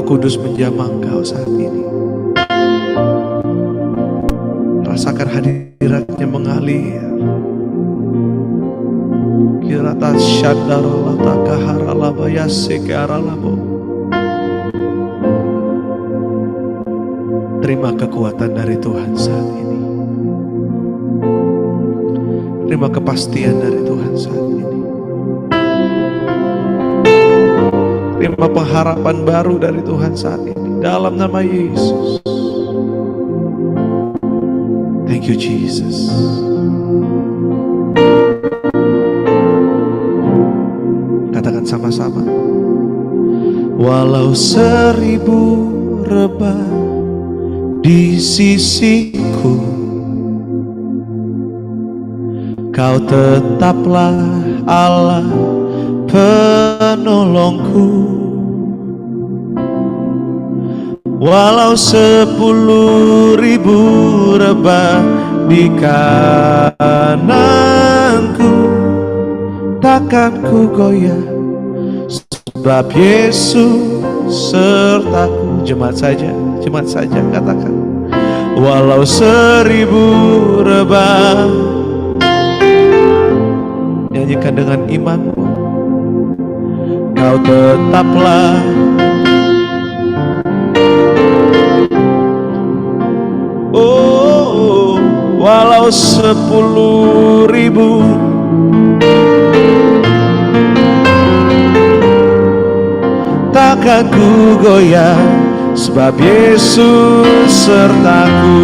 Kudus menjamah Engkau saat ini. Rasakan hadiratnya mengalir. Kirata syadara takahara labaya sekara labo. Terima kekuatan dari Tuhan saat ini. Terima kepastian dari Tuhan saat ini. Terima pengharapan baru dari Tuhan saat ini. Dalam nama Yesus. Thank you Jesus. Katakan sama-sama. Walau 1000 rebah di sisiku, Kau tetaplah Allah penolongku. Walau 10.000 rebah di kananku, takkan ku goyah, sebab Yesus sertaku. Jemaat saja katakan. Walau 1000 rebah, nyanyikan dengan imanmu. Kau tetaplah walau 10.000 takkan ku goyah, sebab Yesus sertaku.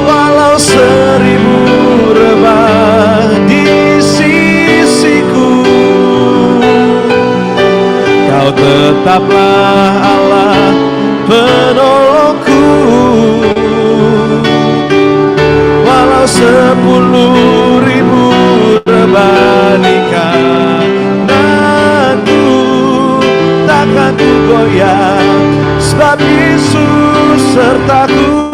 Walau 1000 rebah di sisiku, Kau tetaplah Allah penolongku. Walau 10.000 rebah di kananku, takkan ku goyah, sebab Yesus sertaku.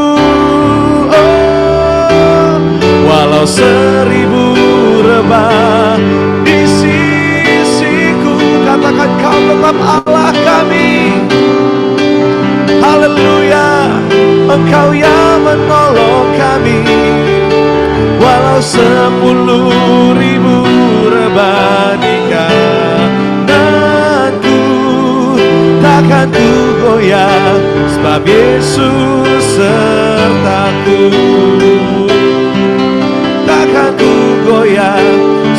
Walau 1000 rebah di sisiku, katakan Kau tetap Allah kami. Haleluya, Engkau yang menolong kami. Walau 10.000 rebah di kananku, takkan ku goyah, sebab Yesus sertaku. Takkan ku goyah,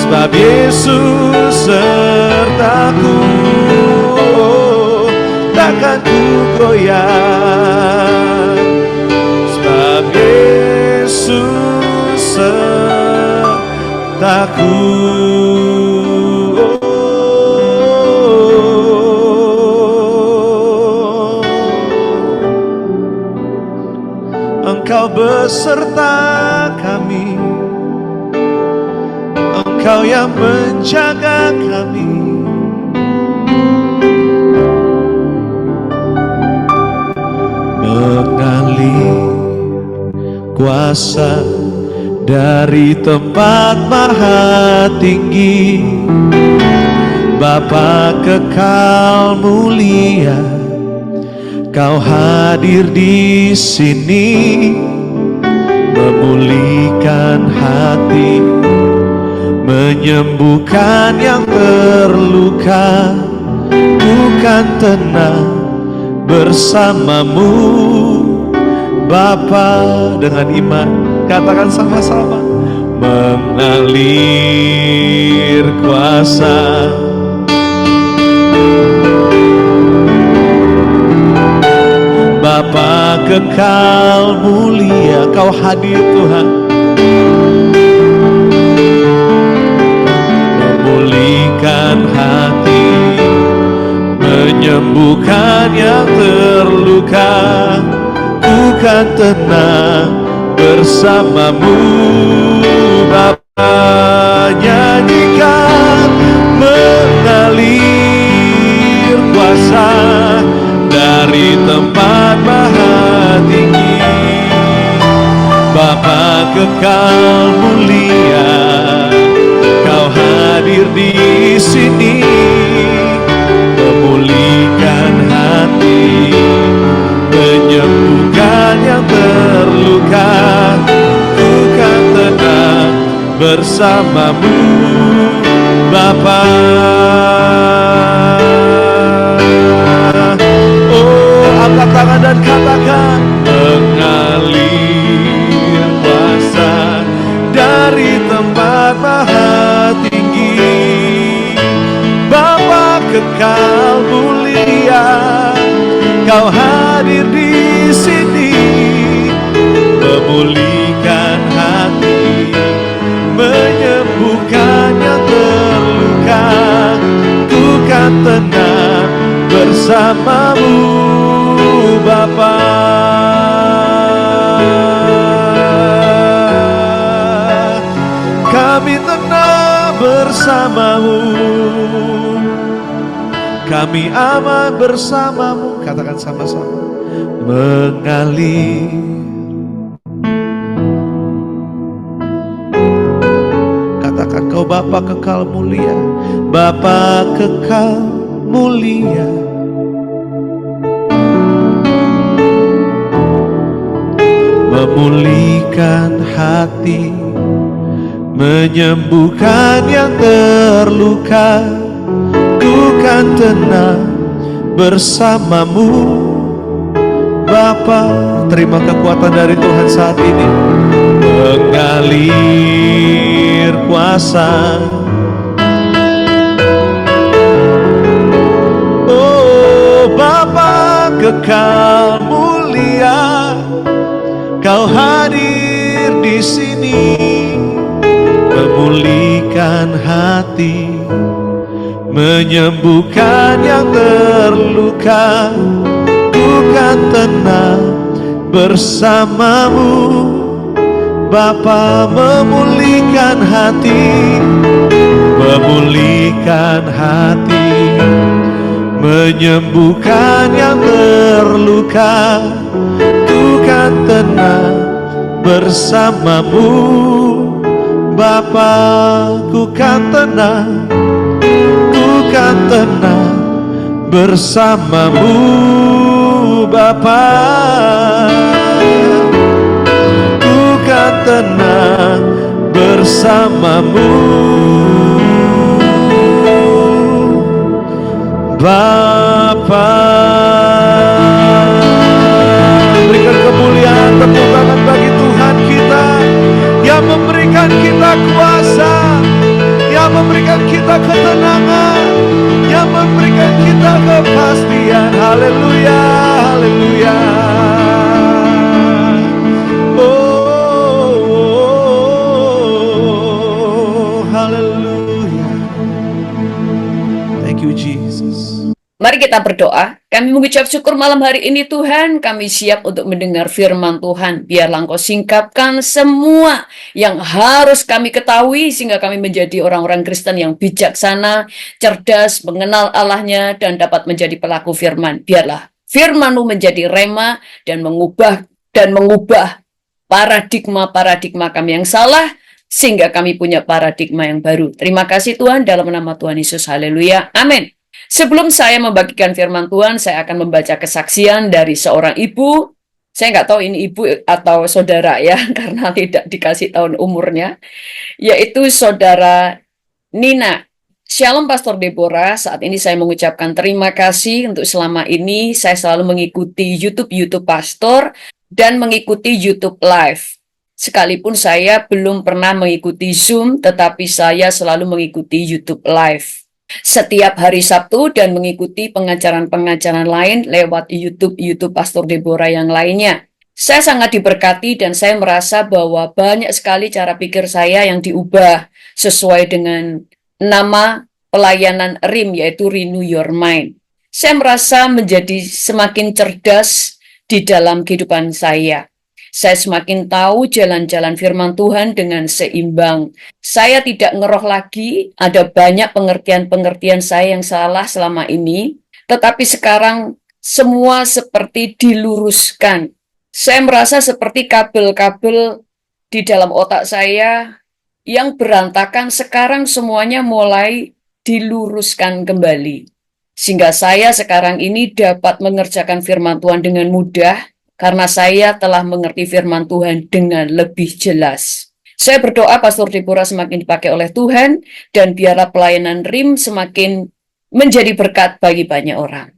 sebab Yesus sertaku. Takkan ku goyah, sebab Yesus sertaku. Engkau beserta kami, Engkau yang menjaga kami. Mengalir kuasa dari tempat maha tinggi, Bapa kekal mulia, Kau hadir di sini, memulihkan hati, menyembuhkan yang terluka. Bukan tenang bersamamu Bapa. Dengan iman katakan sama-sama. Mengalir kuasa Bapa kekal mulia, Kau hadir Tuhan, memulihkan hati, menyembuhkan yang terluka. Ku kan tenang bersamamu Bapa. Nyanyikan mengalir kuasa dari tempat maha tinggi, Bapa kekal mulia, Kau hadir di sini, memulihkan hati, menyembuhkan yang terluka. Ku kan tenang bersamamu, Bapa. Oh, angkat tangan dan katakan, mengalir kuasa dari tempat maha tinggi. Bapa kekal mulia, Kau hadir di sini, memulihkan hati, menyembuhkan yang terluka. Ku kan tenang bersamamu, Bapa. Kami tenang bersamamu, kami aman bersamamu. Katakan sama-sama, mengalir. Katakan, Kau Bapa kekal mulia, Bapa kekal mulia. Memulihkan hati, menyembuhkan yang terluka. Ku kan tenang bersamamu, Bapa. Terima kekuatan dari Tuhan saat ini. Mengalir kuasa, oh Bapa kekal mulia, Kau hadir di sini, memulihkan hati, menyembuhkan yang terluka. Ku kan tenang bersamamu, Bapa. Memulihkan hati, memulihkan hati, menyembuhkan yang terluka. Ku kan tenang bersamamu, Bapa. Ku kan tenang, ku kan tenang bersamamu, Bapa. Ku kan tenang bersamamu, Bapa. Berikan kemuliaan, tepuk tangan bagi Tuhan kita yang memberikan kita kuasa, yang memberikan kita ketenangan, yang memberikan kita kepastian. Haleluya, haleluya. Oh, haleluya. Thank you Jesus. Mari kita berdoa. Kami mengucap syukur malam hari ini Tuhan, kami siap untuk mendengar firman Tuhan. Biarlah Engkau singkapkan semua yang harus kami ketahui, sehingga kami menjadi orang-orang Kristen yang bijaksana, cerdas, mengenal Allahnya, dan dapat menjadi pelaku firman. Biarlah firman-Mu menjadi rema dan mengubah paradigma-paradigma kami yang salah, sehingga kami punya paradigma yang baru. Terima kasih Tuhan, dalam nama Tuhan Yesus. Haleluya. Amin. Sebelum saya membagikan firman Tuhan, saya akan membaca kesaksian dari seorang ibu. Saya nggak tahu ini ibu atau saudara ya, karena tidak dikasih tahun umurnya, yaitu saudara Nina. Shalom Pastor Deborah, saat ini saya mengucapkan terima kasih untuk selama ini saya selalu mengikuti YouTube Pastor dan mengikuti YouTube Live. Sekalipun saya belum pernah mengikuti Zoom, tetapi saya selalu mengikuti YouTube Live setiap hari Sabtu dan mengikuti pengajaran-pengajaran lain lewat YouTube Pastor Deborah yang lainnya. Saya sangat diberkati dan saya merasa bahwa banyak sekali cara pikir saya yang diubah sesuai dengan nama pelayanan RIM, yaitu Renew Your Mind. Saya merasa menjadi semakin cerdas di dalam kehidupan saya. Saya semakin tahu jalan-jalan firman Tuhan dengan seimbang. Saya tidak ngeroh lagi, ada banyak pengertian-pengertian saya yang salah selama ini, tetapi sekarang semua seperti diluruskan. Saya merasa seperti kabel-kabel di dalam otak saya yang berantakan sekarang semuanya mulai diluruskan kembali. Sehingga saya sekarang ini dapat mengerjakan firman Tuhan dengan mudah karena saya telah mengerti firman Tuhan dengan lebih jelas. Saya berdoa Pastor Deborah semakin dipakai oleh Tuhan dan biarlah pelayanan RIM semakin menjadi berkat bagi banyak orang.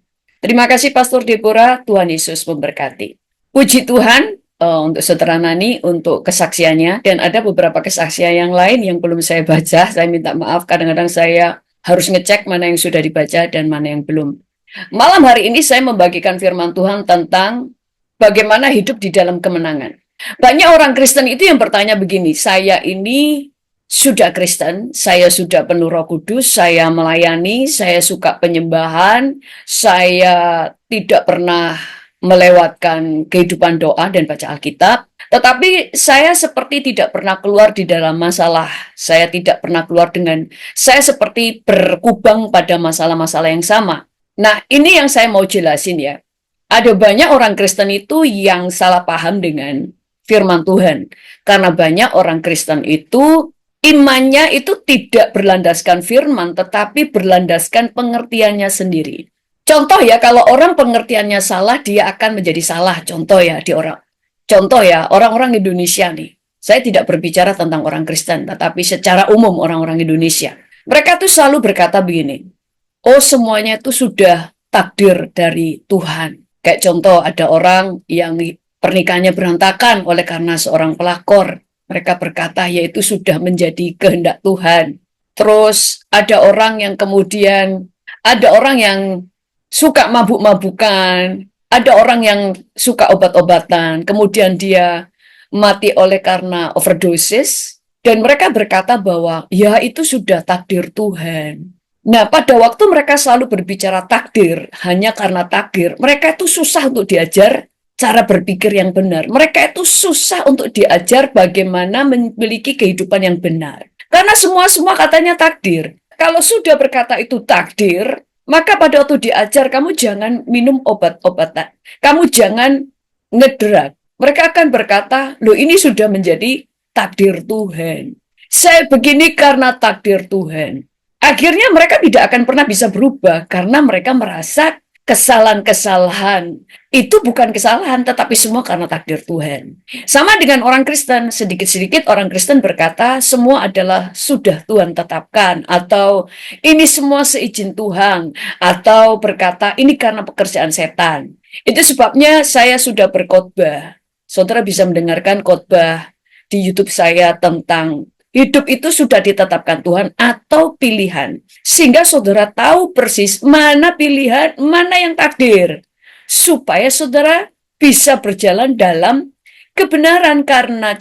Terima kasih Pastor Deborah, Tuhan Yesus memberkati. Puji Tuhan untuk Saudara Nani untuk kesaksiannya, dan ada beberapa kesaksian yang lain yang belum saya baca. Saya minta maaf, kadang-kadang saya harus ngecek mana yang sudah dibaca dan mana yang belum. Malam hari ini saya membagikan firman Tuhan tentang bagaimana hidup di dalam kemenangan. Banyak orang Kristen itu yang bertanya begini, saya ini sudah Kristen, saya sudah penuh Roh Kudus, saya melayani, saya suka penyembahan, saya tidak pernah melewatkan kehidupan doa dan baca Alkitab, tetapi saya seperti tidak pernah keluar di dalam masalah. Saya tidak pernah keluar saya seperti berkubang pada masalah-masalah yang sama. Nah, ini yang saya mau jelasin ya. Ada banyak orang Kristen itu yang salah paham dengan firman Tuhan. Karena banyak orang Kristen itu imannya itu tidak berlandaskan firman, tetapi berlandaskan pengertiannya sendiri. Contoh ya, kalau orang pengertiannya salah, dia akan menjadi salah. Contoh ya, orang-orang Indonesia nih. Saya tidak berbicara tentang orang Kristen, tetapi secara umum orang-orang Indonesia. Mereka tuh selalu berkata begini, oh semuanya itu sudah takdir dari Tuhan. Kayak contoh, ada orang yang pernikahannya berantakan oleh karena seorang pelakor. Mereka berkata, yaitu sudah menjadi kehendak Tuhan. Terus ada orang yang suka mabuk-mabukan, ada orang yang suka obat-obatan, kemudian dia mati oleh karena overdosis, dan mereka berkata bahwa ya itu sudah takdir Tuhan. Nah, pada waktu mereka selalu berbicara takdir, hanya karena takdir, mereka itu susah untuk diajar cara berpikir yang benar. Mereka itu susah untuk diajar bagaimana memiliki kehidupan yang benar. Karena semua katanya takdir. Kalau sudah berkata itu takdir, maka pada waktu diajar, kamu jangan minum obat-obatan. Kamu jangan ngedrug. Mereka akan berkata, loh ini sudah menjadi takdir Tuhan. Saya begini karena takdir Tuhan. Akhirnya mereka tidak akan pernah bisa berubah karena mereka merasa kesalahan-kesalahan itu bukan kesalahan, tetapi semua karena takdir Tuhan. Sama dengan orang Kristen, sedikit-sedikit orang Kristen berkata semua adalah sudah Tuhan tetapkan, atau ini semua seizin Tuhan, atau berkata ini karena pekerjaan setan. Itu sebabnya saya sudah berkhotbah. Saudara bisa mendengarkan khotbah di YouTube saya tentang hidup itu sudah ditetapkan Tuhan atau pilihan. Sehingga saudara tahu persis mana pilihan, mana yang takdir. Supaya saudara bisa berjalan dalam kebenaran. Karena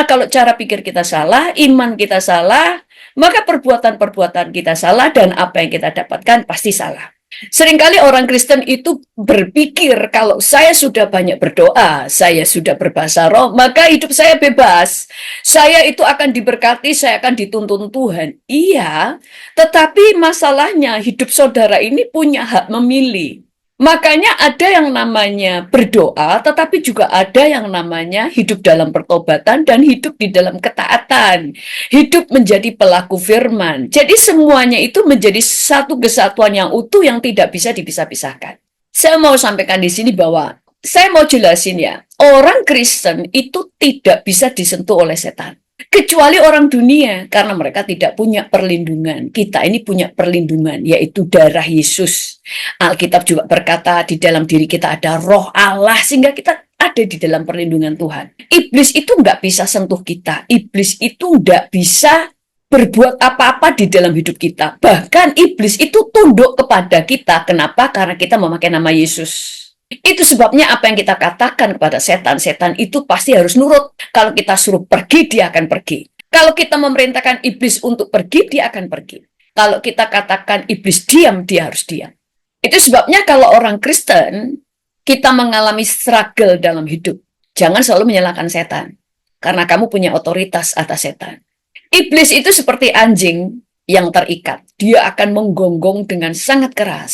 kalau cara pikir kita salah, iman kita salah, maka perbuatan-perbuatan kita salah dan apa yang kita dapatkan pasti salah. Seringkali orang Kristen itu berpikir kalau saya sudah banyak berdoa, saya sudah berbahasa roh, maka hidup saya bebas. Saya itu akan diberkati, saya akan dituntun Tuhan. Iya, tetapi masalahnya hidup saudara ini punya hak memilih. Makanya ada yang namanya berdoa, tetapi juga ada yang namanya hidup dalam pertobatan dan hidup di dalam ketaatan. Hidup menjadi pelaku firman. Jadi semuanya itu menjadi satu kesatuan yang utuh yang tidak bisa dipisah-pisahkan. Saya mau sampaikan di sini bahwa, saya mau jelasin ya, orang Kristen itu tidak bisa disentuh oleh setan. Kecuali orang dunia, karena mereka tidak punya perlindungan. Kita ini punya perlindungan, yaitu darah Yesus. Alkitab juga berkata di dalam diri kita ada roh Allah, sehingga kita ada di dalam perlindungan Tuhan. Iblis itu nggak bisa sentuh kita. Iblis itu nggak bisa berbuat apa-apa di dalam hidup kita. Bahkan iblis itu tunduk kepada kita. Kenapa? Karena kita memakai nama Yesus. Itu sebabnya apa yang kita katakan kepada setan itu pasti harus nurut. Kalau kita suruh pergi, dia akan pergi. Kalau kita memerintahkan iblis untuk pergi, dia akan pergi. Kalau kita katakan iblis diam, dia harus diam. Itu sebabnya kalau orang Kristen, kita mengalami struggle dalam hidup. Jangan selalu menyalahkan setan. Karena kamu punya otoritas atas setan. Iblis itu seperti anjing yang terikat. Dia akan menggonggong dengan sangat keras.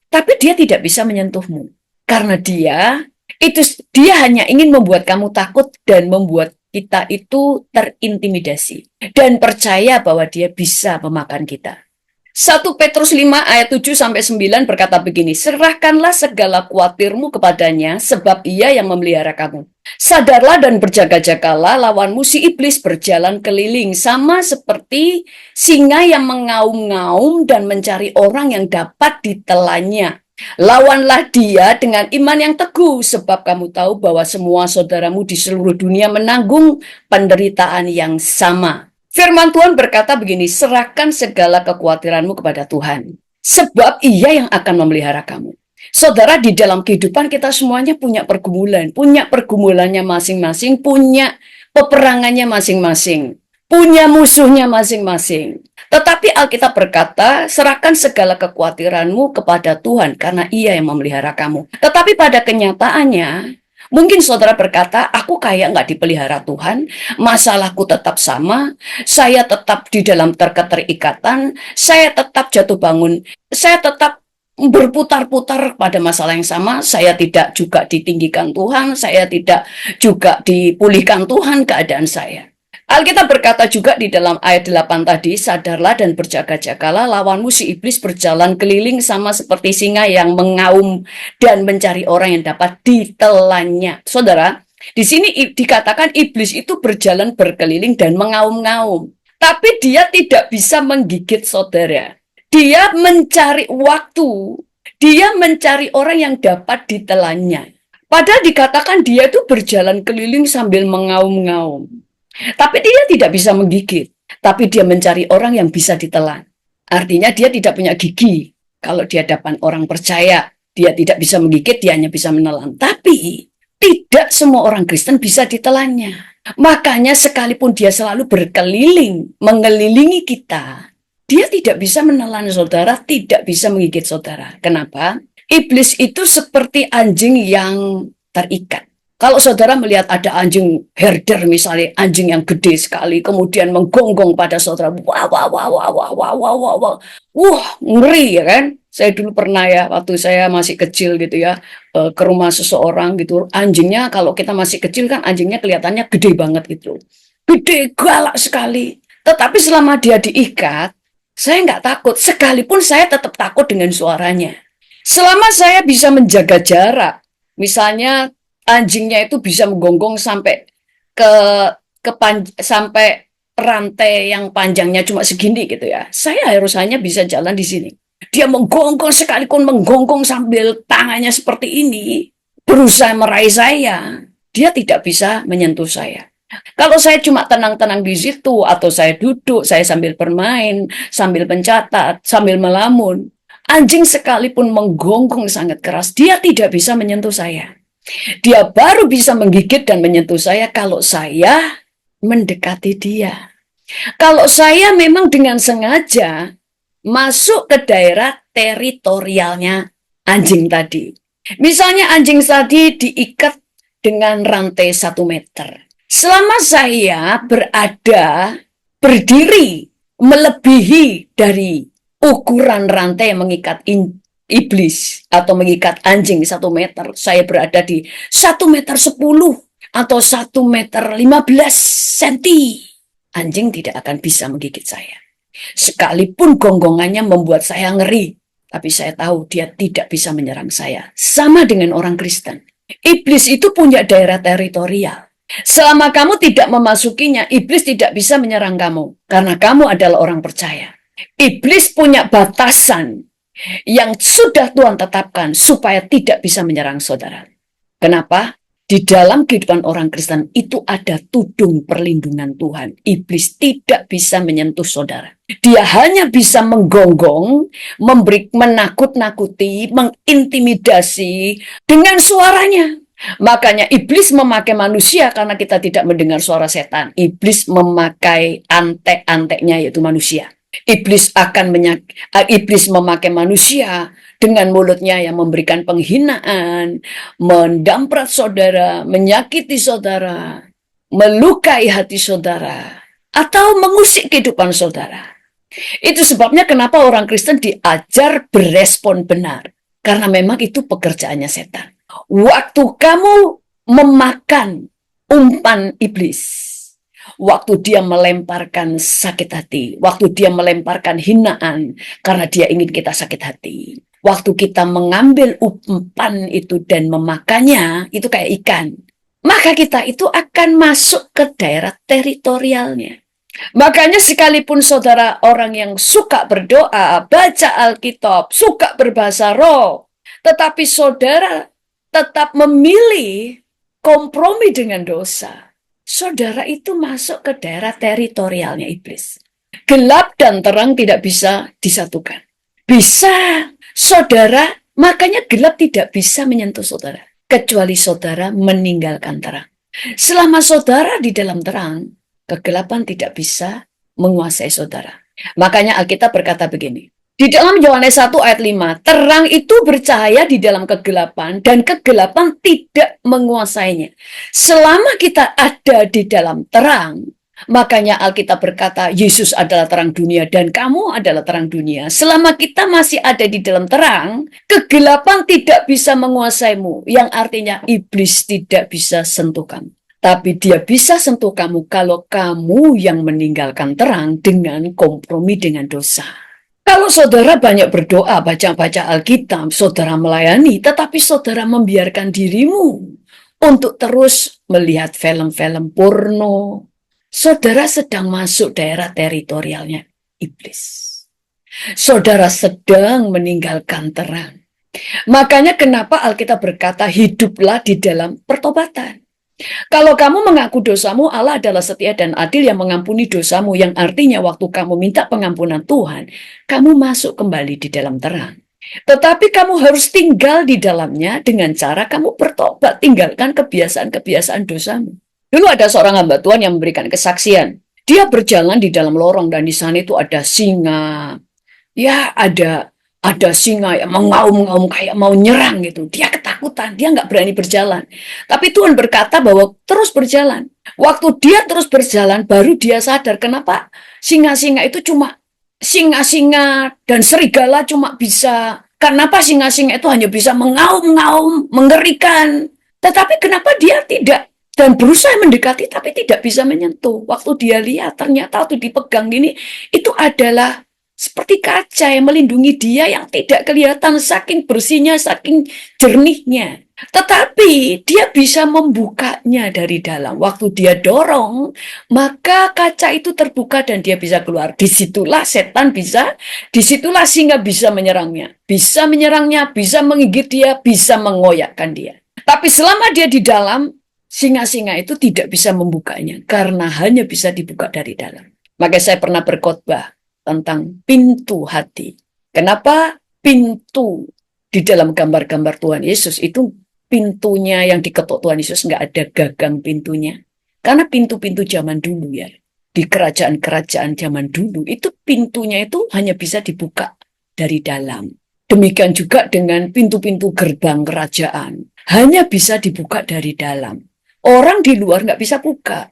Tapi dia tidak bisa menyentuhmu. Karena dia hanya ingin membuat kamu takut dan membuat kita itu terintimidasi dan percaya bahwa dia bisa memakan kita. 1 Petrus 5 ayat 7 sampai 9 berkata begini, serahkanlah segala khawatirmu kepadanya sebab ia yang memelihara kamu. Sadarlah dan berjaga-jagalah, lawanmu si iblis berjalan keliling sama seperti singa yang mengaum-ngaum dan mencari orang yang dapat ditelannya. Lawanlah dia dengan iman yang teguh, sebab kamu tahu bahwa semua saudaramu di seluruh dunia menanggung penderitaan yang sama. Firman Tuhan berkata begini, serahkan segala kekhawatiranmu kepada Tuhan, sebab ia yang akan memelihara kamu. Saudara, di dalam kehidupan kita semuanya punya pergumulannya masing-masing, punya peperangannya masing-masing, punya musuhnya masing-masing. Tetapi Alkitab berkata, serahkan segala kekhawatiranmu kepada Tuhan, karena ia yang memelihara kamu. Tetapi pada kenyataannya, mungkin saudara berkata, aku kayak nggak dipelihara Tuhan, masalahku tetap sama, saya tetap di dalam keterikatan, saya tetap jatuh bangun, saya tetap berputar-putar pada masalah yang sama, saya tidak juga ditinggikan Tuhan, saya tidak juga dipulihkan Tuhan keadaan saya. Alkitab berkata juga di dalam ayat 8 tadi, sadarlah dan berjaga-jagalah, lawanmu si iblis berjalan keliling sama seperti singa yang mengaum dan mencari orang yang dapat ditelannya. Saudara, di sini dikatakan iblis itu berjalan berkeliling dan mengaum-ngaum. Tapi dia tidak bisa menggigit saudara. Dia mencari waktu. Dia mencari orang yang dapat ditelannya. Padahal dikatakan dia itu berjalan keliling sambil mengaum-ngaum. Tapi dia tidak bisa menggigit. Tapi dia mencari orang yang bisa ditelan. Artinya dia tidak punya gigi. Kalau di hadapan orang percaya, dia tidak bisa menggigit, dia hanya bisa menelan. Tapi tidak semua orang Kristen bisa ditelannya. Makanya sekalipun dia selalu berkeliling, mengelilingi kita, dia tidak bisa menelan saudara, tidak bisa menggigit saudara. Kenapa? Iblis itu seperti anjing yang terikat. Kalau saudara melihat ada anjing herder misalnya, anjing yang gede sekali, kemudian menggonggong pada saudara, wah, ngeri ya kan? Saya dulu pernah ya, waktu saya masih kecil gitu ya, ke rumah seseorang gitu, anjingnya kalau kita masih kecil kan anjingnya kelihatannya gede banget gitu. Gede, galak sekali. Tetapi selama dia diikat, saya nggak takut, sekalipun saya tetap takut dengan suaranya. Selama saya bisa menjaga jarak, misalnya anjingnya itu bisa menggonggong sampai sampai rantai yang panjangnya cuma segini gitu ya. Saya harus hanya bisa jalan di sini. Dia menggonggong, sekalipun menggonggong sambil tangannya seperti ini, berusaha meraih saya, dia tidak bisa menyentuh saya. Kalau saya cuma tenang-tenang di situ, atau saya duduk, saya sambil bermain, sambil mencatat, sambil melamun, anjing sekalipun menggonggong sangat keras, dia tidak bisa menyentuh saya. Dia baru bisa menggigit dan menyentuh saya kalau saya mendekati dia. Kalau saya memang dengan sengaja masuk ke daerah teritorialnya anjing tadi. Misalnya anjing tadi diikat dengan rantai 1 meter. Selama saya berdiri melebihi dari ukuran rantai yang mengikat iblis atau mengikat anjing 1 meter, saya berada di 1 meter 10 atau 1 meter 15 senti, anjing tidak akan bisa menggigit saya. Sekalipun gonggongannya membuat saya ngeri, tapi saya tahu dia tidak bisa menyerang saya. Sama dengan orang Kristen, iblis itu punya daerah teritorial. Selama kamu tidak memasukinya, iblis tidak bisa menyerang kamu karena kamu adalah orang percaya. Iblis punya batasan yang sudah Tuhan tetapkan supaya tidak bisa menyerang saudara. Kenapa? Di dalam kehidupan orang Kristen itu ada tudung perlindungan Tuhan. Iblis tidak bisa menyentuh saudara. Dia hanya bisa menggonggong, menakut-nakuti, mengintimidasi dengan suaranya. Makanya iblis memakai manusia karena kita tidak mendengar suara setan. Iblis memakai antek-anteknya yaitu manusia. Iblis memakai manusia dengan mulutnya yang memberikan penghinaan, mendamprat saudara, menyakiti saudara, melukai hati saudara, atau mengusik kehidupan saudara. Itu sebabnya kenapa orang Kristen diajar berespon benar. Karena memang itu pekerjaannya setan. Waktu kamu memakan umpan iblis, waktu dia melemparkan sakit hati, waktu dia melemparkan hinaan karena dia ingin kita sakit hati. Waktu kita mengambil umpan itu dan memakannya, itu kayak ikan. Maka kita itu akan masuk ke daerah teritorialnya. Makanya sekalipun saudara orang yang suka berdoa, baca Alkitab, suka berbahasa roh, tetapi saudara tetap memilih kompromi dengan dosa, saudara itu masuk ke daerah teritorialnya iblis. Gelap dan terang tidak bisa disatukan. Bisa, saudara, makanya gelap tidak bisa menyentuh saudara, kecuali saudara meninggalkan terang. Selama saudara di dalam terang, kegelapan tidak bisa menguasai saudara. Makanya Alkitab berkata begini, di dalam Yohanes 1 ayat 5, terang itu bercahaya di dalam kegelapan dan kegelapan tidak menguasainya. Selama kita ada di dalam terang, makanya Alkitab berkata Yesus adalah terang dunia dan kamu adalah terang dunia. Selama kita masih ada di dalam terang, kegelapan tidak bisa menguasaimu, yang artinya iblis tidak bisa sentuh kamu. Tapi dia bisa sentuh kamu kalau kamu yang meninggalkan terang dengan kompromi dengan dosa. Kalau saudara banyak berdoa, baca-baca Alkitab, saudara melayani, tetapi saudara membiarkan dirimu untuk terus melihat film-film porno, saudara sedang masuk daerah teritorialnya iblis. Saudara sedang meninggalkan terang. Makanya kenapa Alkitab berkata hiduplah di dalam pertobatan. Kalau kamu mengaku dosamu, Allah adalah setia dan adil yang mengampuni dosamu, yang artinya waktu kamu minta pengampunan Tuhan, kamu masuk kembali di dalam terang. Tetapi kamu harus tinggal di dalamnya dengan cara kamu bertobat, tinggalkan kebiasaan-kebiasaan dosamu. Dulu ada seorang hamba Tuhan yang memberikan kesaksian. Dia berjalan di dalam lorong dan di sana itu ada singa. Ya, ada singa yang mengaum-ngaum kayak mau nyerang gitu. Dia ketakutan, dia nggak berani berjalan. Tapi Tuhan berkata bahwa terus berjalan. Waktu dia terus berjalan, baru dia sadar kenapa singa-singa itu cuma singa-singa dan serigala cuma bisa. Kenapa singa-singa itu hanya bisa mengaum-ngaum, mengerikan. Tetapi kenapa dia tidak? Dan berusaha mendekati tapi tidak bisa menyentuh. Waktu dia lihat ternyata waktu dipegang gini, itu adalah seperti kaca yang melindungi dia yang tidak kelihatan saking bersihnya, saking jernihnya. Tetapi dia bisa membukanya dari dalam. Waktu dia dorong, maka kaca itu terbuka dan dia bisa keluar. Disitulah setan bisa, disitulah singa bisa menyerangnya. Bisa menyerangnya, bisa menggigit dia, bisa mengoyakkan dia. Tapi selama dia di dalam, singa-singa itu tidak bisa membukanya karena hanya bisa dibuka dari dalam. Maka saya pernah berkhotbah tentang pintu hati. Kenapa pintu di dalam gambar-gambar Tuhan Yesus itu pintunya yang diketuk Tuhan Yesus nggak ada gagang pintunya? Karena pintu-pintu zaman dulu ya, di kerajaan-kerajaan zaman dulu itu pintunya itu hanya bisa dibuka dari dalam. Demikian juga dengan pintu-pintu gerbang kerajaan, hanya bisa dibuka dari dalam. Orang di luar nggak bisa buka.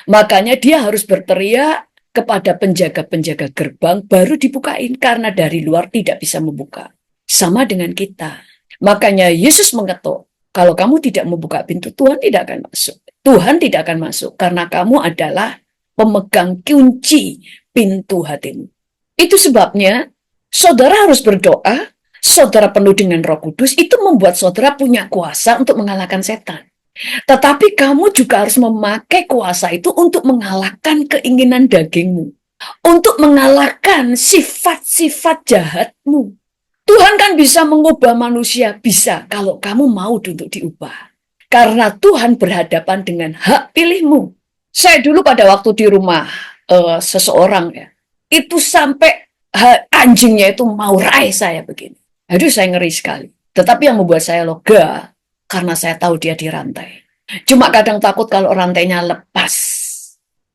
Makanya dia harus berteriak kepada penjaga-penjaga gerbang baru dibukain karena dari luar tidak bisa membuka. Sama dengan kita. Makanya Yesus mengetuk, kalau kamu tidak membuka pintu, Tuhan tidak akan masuk. Tuhan tidak akan masuk karena kamu adalah pemegang kunci pintu hatimu. Itu sebabnya saudara harus berdoa, saudara penuh dengan Roh Kudus, itu membuat saudara punya kuasa untuk mengalahkan setan. Tetapi kamu juga harus memakai kuasa itu untuk mengalahkan keinginan dagingmu. Untuk mengalahkan sifat-sifat jahatmu. Tuhan kan bisa mengubah manusia, bisa kalau kamu mau untuk diubah. Karena Tuhan berhadapan dengan hak pilihmu. Saya dulu pada waktu di rumah seseorang ya, itu sampai anjingnya itu mau raih saya begini. Aduh, saya ngeri sekali. Tetapi yang membuat saya lega, karena saya tahu dia dirantai. Cuma kadang takut kalau rantainya lepas.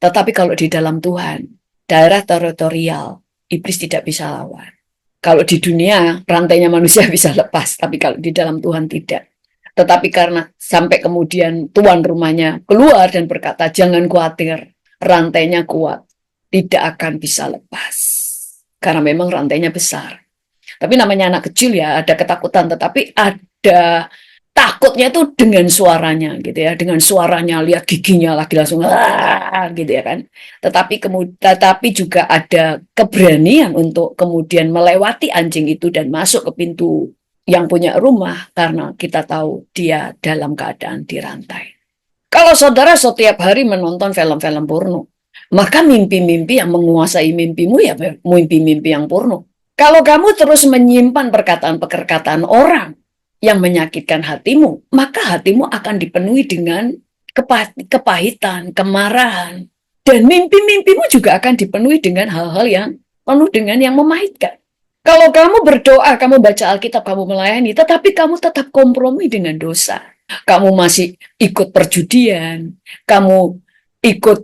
Tetapi kalau di dalam Tuhan, daerah teritorial, iblis tidak bisa lawan. Kalau di dunia, rantainya manusia bisa lepas. Tapi kalau di dalam Tuhan tidak. Tetapi karena sampai kemudian tuan rumahnya keluar dan berkata, jangan khawatir, rantainya kuat. Tidak akan bisa lepas. Karena memang rantainya besar. Tapi namanya anak kecil ya, ada ketakutan. Tetapi ada takutnya itu dengan suaranya gitu ya, dengan suaranya, lihat giginya lagi langsung gitu ya kan. Tetapi juga ada keberanian untuk kemudian melewati anjing itu dan masuk ke pintu yang punya rumah karena kita tahu dia dalam keadaan dirantai. Kalau saudara setiap hari menonton film-film porno, maka mimpi-mimpi yang menguasai mimpimu ya mimpi-mimpi yang porno. Kalau kamu terus menyimpan perkataan-perkataan orang yang menyakitkan hatimu, maka hatimu akan dipenuhi dengan kepahitan, kemarahan. Dan mimpi-mimpimu juga akan dipenuhi dengan hal-hal yang penuh dengan yang memahitkan. Kalau kamu berdoa, kamu baca Alkitab, kamu melayani, tetapi kamu tetap kompromi dengan dosa. Kamu masih ikut perjudian, kamu ikut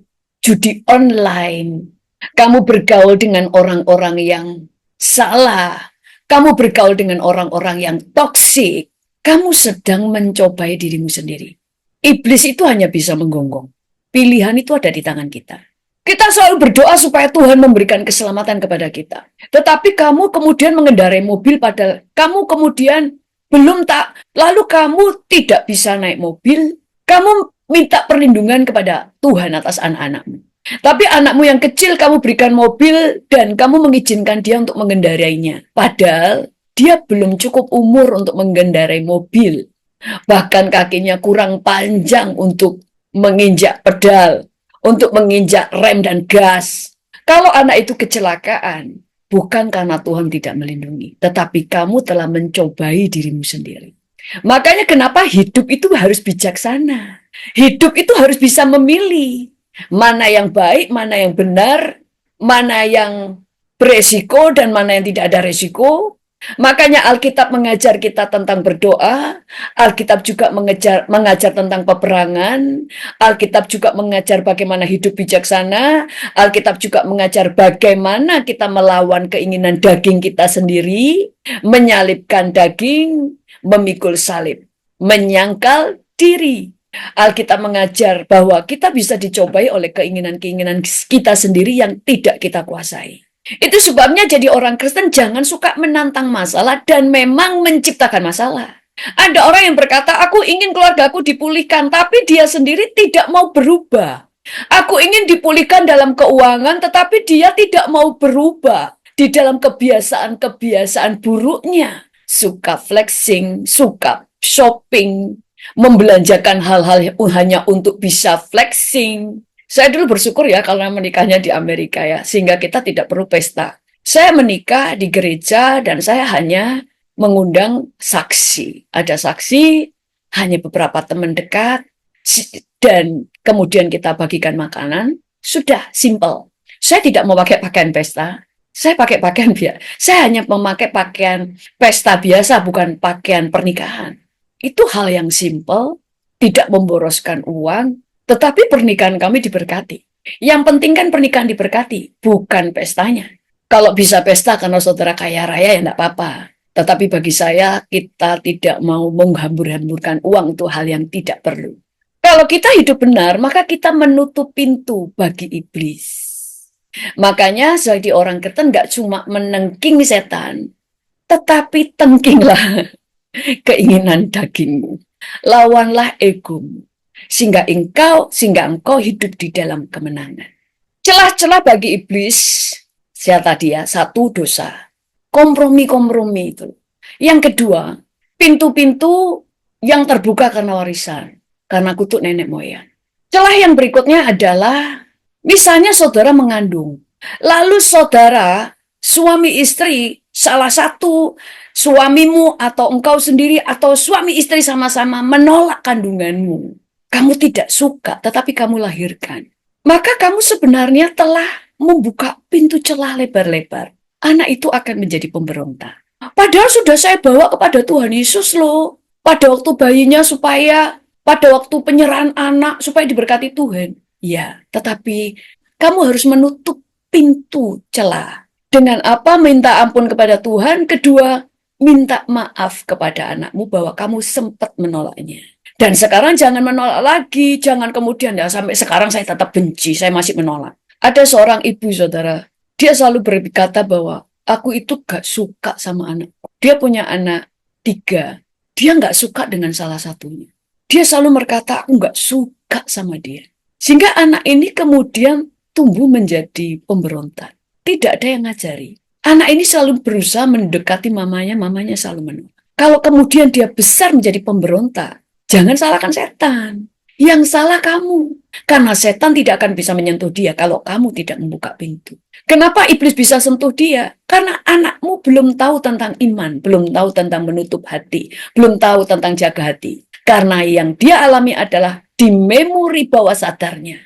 judi online, kamu bergaul dengan orang-orang yang salah, kamu bergaul dengan orang-orang yang toksik, kamu sedang mencobai dirimu sendiri. Iblis itu hanya bisa menggonggong. Pilihan itu ada di tangan kita. Kita selalu berdoa supaya Tuhan memberikan keselamatan kepada kita. Tetapi kamu kemudian mengendarai mobil padahal kamu kemudian belum tak, lalu kamu tidak bisa naik mobil, kamu minta perlindungan kepada Tuhan atas anak-anakmu. Tapi anakmu yang kecil kamu berikan mobil dan kamu mengizinkan dia untuk mengendarainya. Padahal dia belum cukup umur untuk mengendarai mobil. Bahkan kakinya kurang panjang untuk menginjak pedal, untuk menginjak rem dan gas. Kalau anak itu kecelakaan, bukan karena Tuhan tidak melindungi, tetapi kamu telah mencobai dirimu sendiri. Makanya kenapa hidup itu harus bijaksana. Hidup itu harus bisa memilih. Mana yang baik, mana yang benar, mana yang beresiko dan mana yang tidak ada resiko. Makanya Alkitab mengajar kita tentang berdoa, Alkitab juga mengajar tentang peperangan, Alkitab juga mengajar bagaimana hidup bijaksana, Alkitab juga mengajar bagaimana kita melawan keinginan daging kita sendiri, menyalibkan daging, memikul salib, menyangkal diri. Alkitab mengajar bahwa kita bisa dicobai oleh keinginan-keinginan kita sendiri yang tidak kita kuasai. Itu sebabnya jadi orang Kristen jangan suka menantang masalah dan memang menciptakan masalah. Ada orang yang berkata, aku ingin keluargaku dipulihkan, tapi dia sendiri tidak mau berubah. Aku ingin dipulihkan dalam keuangan, tetapi dia tidak mau berubah di dalam kebiasaan-kebiasaan buruknya. Suka flexing, suka shopping, membelanjakan hal-hal hanya untuk bisa flexing. Saya dulu bersyukur ya karena menikahnya di Amerika ya, sehingga kita tidak perlu pesta. Saya menikah di gereja dan saya hanya mengundang saksi. Ada saksi, hanya beberapa teman dekat, dan kemudian kita bagikan makanan. Sudah, simple. Saya tidak mau pakai pakaian pesta. Saya pakai pakaian biasa. Saya hanya memakai pakaian pesta biasa, bukan pakaian pernikahan. Itu hal yang simple, tidak memboroskan uang, tetapi pernikahan kami diberkati. Yang penting kan pernikahan diberkati, bukan pestanya. Kalau bisa pesta karena saudara kaya raya ya enggak apa-apa. Tetapi bagi saya, kita tidak mau menghambur-hamburkan uang, itu hal yang tidak perlu. Kalau kita hidup benar, maka kita menutup pintu bagi iblis. Makanya jadi orang Kristen enggak cuma menengking setan, tetapi tengkinglah keinginan dagingmu. Lawanlah egomu. Sehingga engkau hidup di dalam kemenangan. Celah-celah bagi iblis, saya tadi ya, satu dosa. Kompromi-kompromi itu. Yang kedua, pintu-pintu yang terbuka karena warisan. Karena kutuk nenek moyang. Celah yang berikutnya adalah, misalnya saudara mengandung. Lalu saudara, suami istri, salah satu suamimu atau engkau sendiri atau suami istri sama-sama menolak kandunganmu. Kamu tidak suka, tetapi kamu lahirkan. Maka kamu sebenarnya telah membuka pintu celah lebar-lebar. Anak itu akan menjadi pemberontak. Padahal sudah saya bawa kepada Tuhan Yesus loh. Pada waktu bayinya pada waktu penyerahan anak supaya diberkati Tuhan. Ya, tetapi kamu harus menutup pintu celah. Dengan apa? Minta ampun kepada Tuhan. Kedua, minta maaf kepada anakmu bahwa kamu sempat menolaknya. Dan sekarang jangan menolak lagi, jangan kemudian ya sampai sekarang saya tetap benci, saya masih menolak. Ada seorang ibu saudara, dia selalu berkata bahwa aku itu gak suka sama anakku. Dia punya anak 3, Dia nggak suka dengan salah satunya. Dia selalu berkata, aku nggak suka sama dia. Sehingga anak ini kemudian tumbuh menjadi pemberontak. Tidak ada yang ngajari. Anak ini selalu berusaha mendekati mamanya, mamanya selalu menolak. Kalau kemudian dia besar menjadi pemberontak, jangan salahkan setan. Yang salah kamu. Karena setan tidak akan bisa menyentuh dia kalau kamu tidak membuka pintu. Kenapa iblis bisa sentuh dia? Karena anakmu belum tahu tentang iman, belum tahu tentang menutup hati, belum tahu tentang jaga hati. Karena yang dia alami adalah di memori bawah sadarnya.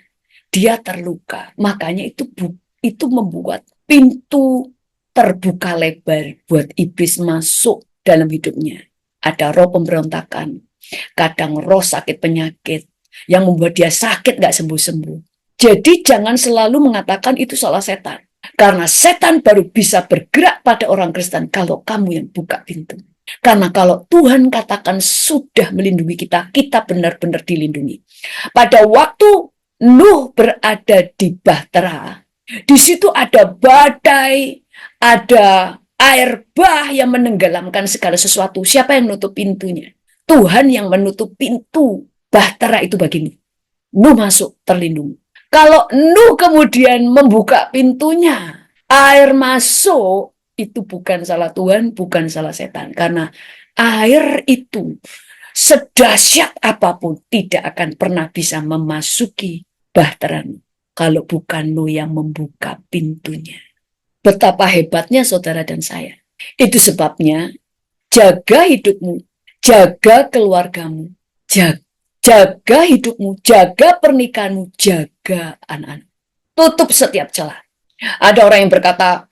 Dia terluka. Makanya itu membuat pintu terbuka lebar buat iblis masuk dalam hidupnya. Ada roh pemberontakan, kadang roh sakit penyakit, yang membuat dia sakit gak sembuh-sembuh. Jadi jangan selalu mengatakan itu salah setan. Karena setan baru bisa bergerak pada orang Kristen kalau kamu yang buka pintu. Karena kalau Tuhan katakan sudah melindungi kita, kita benar-benar dilindungi. Pada waktu Nuh berada di Bahtera, di situ ada badai, ada air bah yang menenggelamkan segala sesuatu. Siapa yang menutup pintunya? Tuhan yang menutup pintu Bahtera itu bagi Nuh. Nuh masuk terlindungi. Kalau Nuh kemudian membuka pintunya, air masuk, itu bukan salah Tuhan, bukan salah setan. Karena air itu sedahsyat apapun tidak akan pernah bisa memasuki Bahtera Nuh. Kalau bukan Nuh yang membuka pintunya. Betapa hebatnya saudara dan saya. Itu sebabnya jaga hidupmu, jaga keluargamu, jaga hidupmu, jaga pernikahanmu, jaga anak-anak. Tutup setiap celah. Ada orang yang berkata,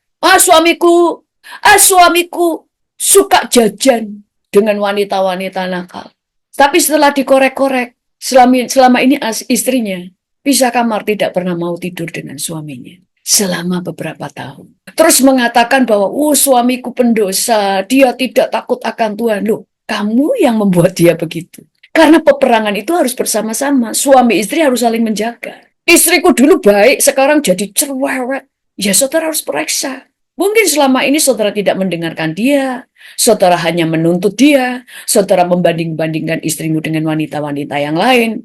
suamiku suka jajan dengan wanita-wanita nakal. Tapi setelah dikorek-korek, selama ini istrinya pisah kamar, tidak pernah mau tidur dengan suaminya. Selama beberapa tahun. Terus mengatakan bahwa, suamiku pendosa, dia tidak takut akan Tuhan. Loh, kamu yang membuat dia begitu. Karena peperangan itu harus bersama-sama. Suami istri harus saling menjaga. Istriku dulu baik, sekarang jadi cerewet. Ya saudara harus periksa. Mungkin selama ini saudara tidak mendengarkan dia. Saudara hanya menuntut dia. Saudara membanding-bandingkan istrimu dengan wanita-wanita yang lain.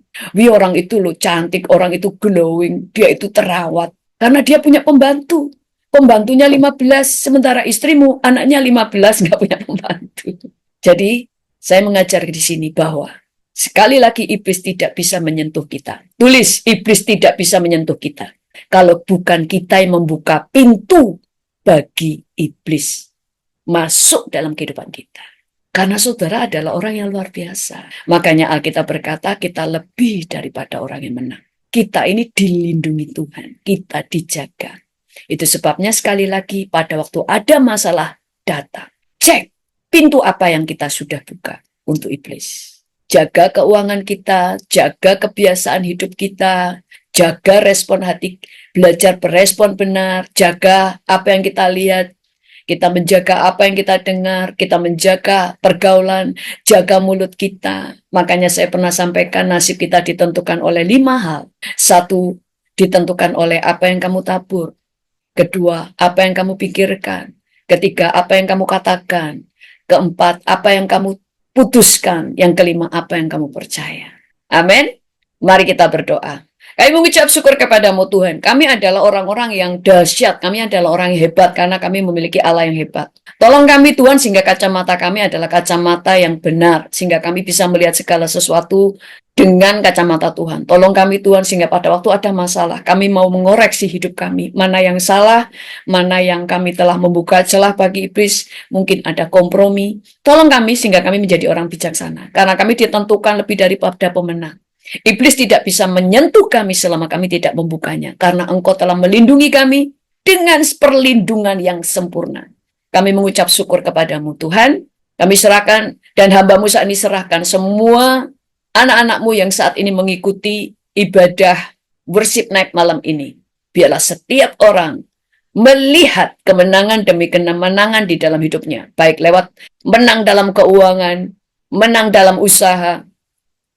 Orang itu loh cantik, orang itu glowing, dia itu terawat. Karena dia punya pembantu. Pembantunya 15, sementara istrimu, anaknya 15, nggak punya pembantu. Jadi, saya mengajar di sini bahwa sekali lagi iblis tidak bisa menyentuh kita. Tulis, iblis tidak bisa menyentuh kita. Kalau bukan kita yang membuka pintu bagi iblis masuk dalam kehidupan kita. Karena saudara adalah orang yang luar biasa. Makanya Alkitab berkata kita lebih daripada orang yang menang. Kita ini dilindungi Tuhan. Kita dijaga. Itu sebabnya sekali lagi pada waktu ada masalah datang. Cek pintu apa yang kita sudah buka untuk iblis. Jaga keuangan kita, jaga kebiasaan hidup kita, jaga respon hati, belajar berespon benar, jaga apa yang kita lihat, kita menjaga apa yang kita dengar, kita menjaga pergaulan, jaga mulut kita. Makanya saya pernah sampaikan nasib kita ditentukan oleh 5 hal. 1, ditentukan oleh apa yang kamu tabur. 2, apa yang kamu pikirkan. 3, apa yang kamu katakan. 4, apa yang kamu putuskan. Yang 5, apa yang kamu percaya. Amin. Mari kita berdoa. Kami mengucap syukur kepadamu Tuhan. Kami adalah orang-orang yang dahsyat. Kami adalah orang yang hebat karena kami memiliki Allah yang hebat. Tolong kami Tuhan sehingga kacamata kami adalah kacamata yang benar. Sehingga kami bisa melihat segala sesuatu dengan kacamata Tuhan. Tolong kami Tuhan sehingga pada waktu ada masalah, kami mau mengoreksi hidup kami. Mana yang salah, mana yang kami telah membuka celah bagi iblis, mungkin ada kompromi. Tolong kami sehingga kami menjadi orang bijaksana. Karena kami ditentukan lebih daripada pemenang. Iblis tidak bisa menyentuh kami selama kami tidak membukanya. Karena Engkau telah melindungi kami dengan perlindungan yang sempurna. Kami mengucap syukur kepadamu Tuhan. Kami serahkan dan hamba-Mu saat ini serahkan semua anak-anak-Mu yang saat ini mengikuti ibadah worship night malam ini. Biarlah setiap orang melihat kemenangan demi kemenangan di dalam hidupnya. Baik lewat menang dalam keuangan, menang dalam usaha,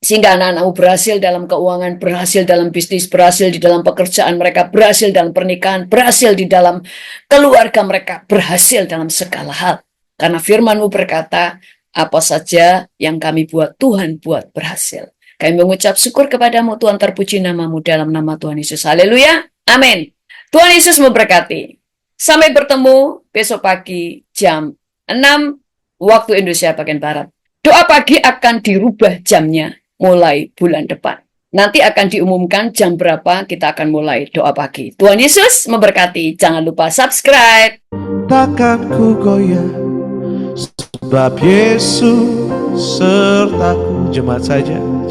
sehingga anak-anakmu berhasil dalam keuangan, berhasil dalam bisnis, berhasil di dalam pekerjaan mereka, berhasil dalam pernikahan, berhasil di dalam keluarga mereka, berhasil dalam segala hal. Karena firman-Mu berkata, Apa saja yang kami buat, Tuhan buat berhasil. Kami mengucap syukur kepadamu, Tuhan, terpuji namamu dalam nama Tuhan Yesus. Haleluya. Amin. Tuhan Yesus memberkati. Sampai bertemu besok pagi jam 6 waktu Indonesia bagian Barat. Doa pagi akan dirubah jamnya mulai bulan depan. Nanti akan diumumkan jam berapa kita akan mulai doa pagi. Tuhan Yesus memberkati. Jangan lupa subscribe. Takkan ku goyah, sebab Yesus sertaku. Jemaat saja.